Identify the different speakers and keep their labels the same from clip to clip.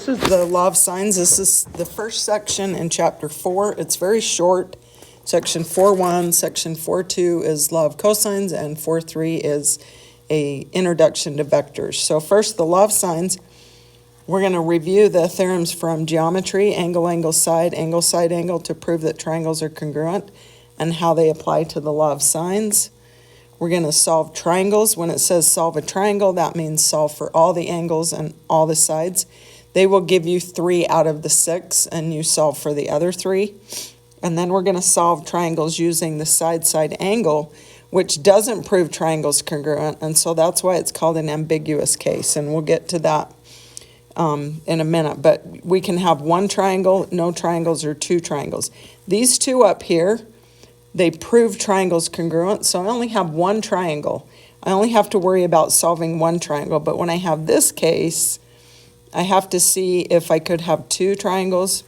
Speaker 1: This is the law of signs. This is the first section in chapter 4. It's very short. Section 4.1, section 4.2 is law of cosines, and 4.3 is a introduction to vectors. So first, the law of signs. We're going to review the theorems from geometry, angle, angle, side, angle, to prove that triangles are congruent and how they apply to the law of signs. We're going to solve triangles. When it says solve a triangle, that means solve for all the angles and all the sides. They will give you 3 out of the 6, and you solve for the other 3. And then we're going to solve triangles using the side-side angle, which doesn't prove triangles congruent, and so that's why it's called an ambiguous case, and we'll get to that in a minute. But we can have one triangle, no triangles, or 2 triangles. These 2 up here, they prove triangles congruent, so I only have one triangle. I only have to worry about solving one triangle, but when I have this case, I have to see if I could have 2 triangles,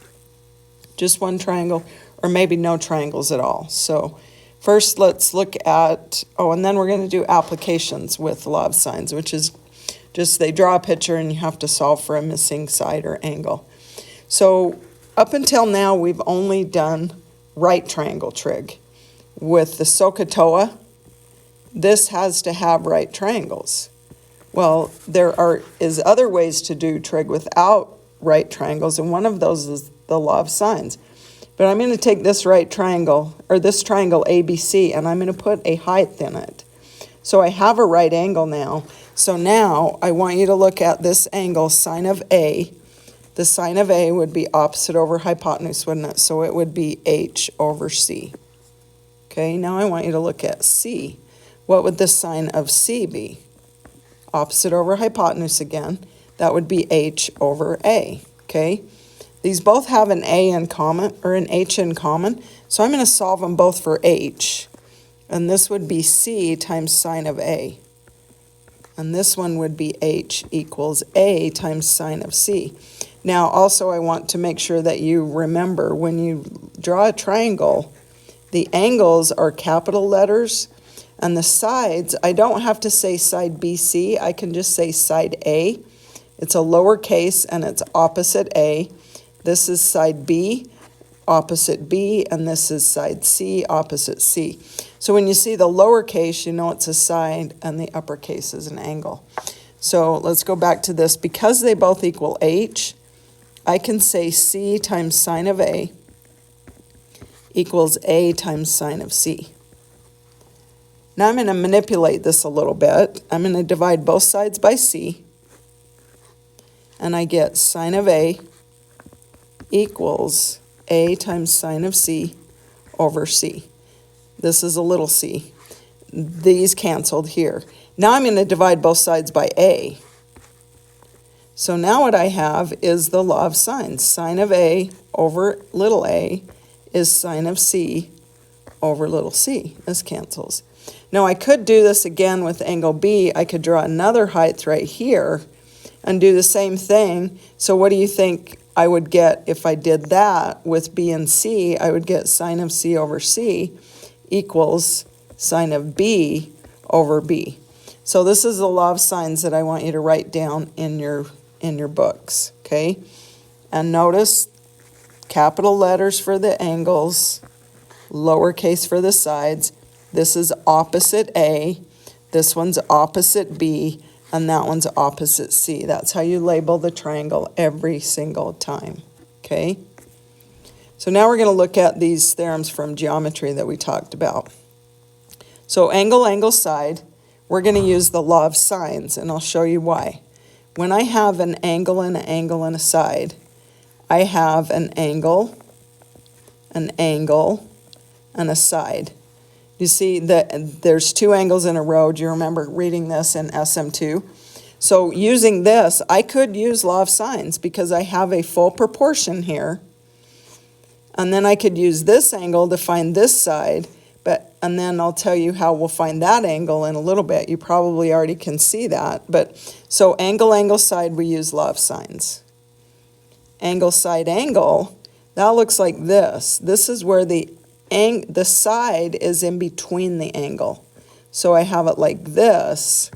Speaker 1: just one triangle, or maybe no triangles at all. So first let's look at, and then we're going to do applications with law of signs, which is just they draw a picture and you have to solve for a missing side or angle. So up until now, we've only done right triangle trig. With the SOHCAHTOA, this has to have right triangles. Well, there is other ways to do trig without right triangles, and one of those is the law of signs. But I'm going to take this right triangle, or this triangle ABC, and I'm going to put a height in it. So I have a right angle now. So now I want you to look at this angle, sine of A. The sine of A would be opposite over hypotenuse, wouldn't it? So it would be H over C. Okay, now I want you to look at C. What would the sine of C be? Opposite over hypotenuse again. That would be H over A. Okay, these both have an A in common, or an H in common. So I'm going to solve them both for H. And this would be C times sine of A. And this one would be H equals A times sine of C. Now, also, I want to make sure that you remember when you draw a triangle, the angles are capital letters, and the sides, I don't have to say side BC, I can just say side A. It's a lowercase, and it's opposite A. This is side B, opposite B, and this is side C, opposite C. So when you see the lowercase, you know it's a side, and the uppercase is an angle. So let's go back to this. Because they both equal H, I can say C times sine of A equals A times sine of C. Now I'm going to manipulate this a little bit. I'm going to divide both sides by C, and I get sine of A equals A times sine of C over C. This is a little c. These canceled here. Now I'm going to divide both sides by A. So now what I have is the law of signs. Sine of A over little a is sine of C over little c. This cancels. Now I could do this again with angle B. I could draw another height right here and do the same thing. So what do you think I would get if I did that with B and C? I would get sine of C over C equals sine of B over B. So this is the law of signs that I want you to write down in your books, okay? And notice capital letters for the angles, lowercase for the sides. This is opposite A, this one's opposite B, and that one's opposite C. That's how you label the triangle every single time, okay? So now we're going to look at these theorems from geometry that we talked about. So angle, angle, side, we're going to use the law of signs, and I'll show you why. When I have an angle, and a side, I have an angle, and a side. You see that there's 2 angles in a row. Do you remember reading this in SM2? So using this, I could use law of signs because I have a full proportion here. And then I could use this angle to find this side, and then I'll tell you how we'll find that angle in a little bit. You probably already can see that. But so angle, angle, side, we use law of signs. Angle, side, angle, that looks like this. This is where the side is in between the angle. So I have it like this.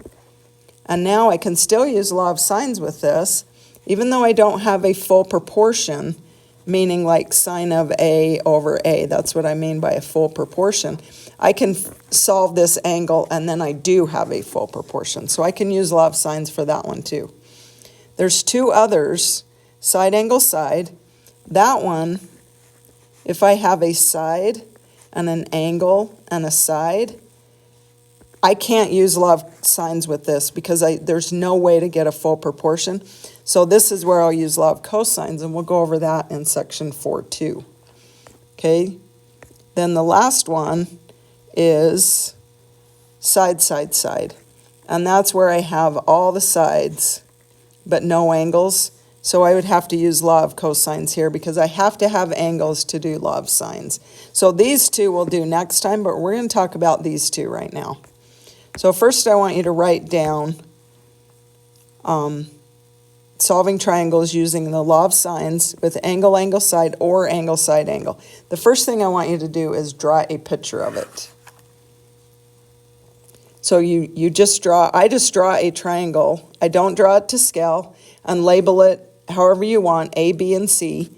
Speaker 1: And now I can still use law of signs with this. even though I don't have a full proportion, meaning like sine of A over A, that's what I mean by a full proportion, I can solve this angle and then I do have a full proportion. So I can use law of sines for that one too. There's two others, side angle side. That one, if I have a side and an angle and a side, I can't use law of sines with this because there's no way to get a full proportion. So this is where I'll use law of cosines, and we'll go over that in section 4 too. Okay, then the last one is side, side, side. And that's where I have all the sides but no angles. So I would have to use law of cosines here because I have to have angles to do law of sines. So these two we'll do next time, but we're going to talk about these two right now. So first I want you to write down solving triangles using the law of sines with angle, angle, side, or angle, side, angle. The first thing I want you to do is draw a picture of it. So I just draw a triangle. I don't draw it to scale, and label it however you want, A, B, and C,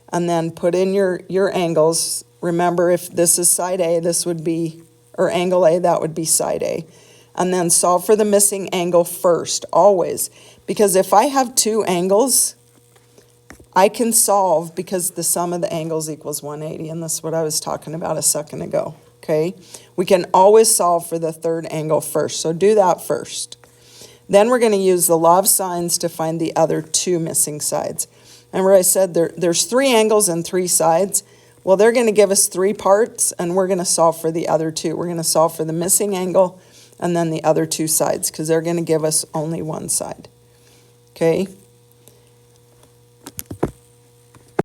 Speaker 1: and then put in your angles. Remember, if this is side A, this would be, or angle A, that would be side A. And then solve for the missing angle first, always. Because if I have two angles, I can solve because the sum of the angles equals 180, and that's what I was talking about a second ago, okay? We can always solve for the third angle first, so do that first. Then we're going to use the law of sines to find the other two missing sides. Remember I said there's three angles and three sides. Well, they're going to give us three parts, and we're going to solve for the other two. We're going to solve for the missing angle and then the other two sides because they're going to give us only one side. Okay?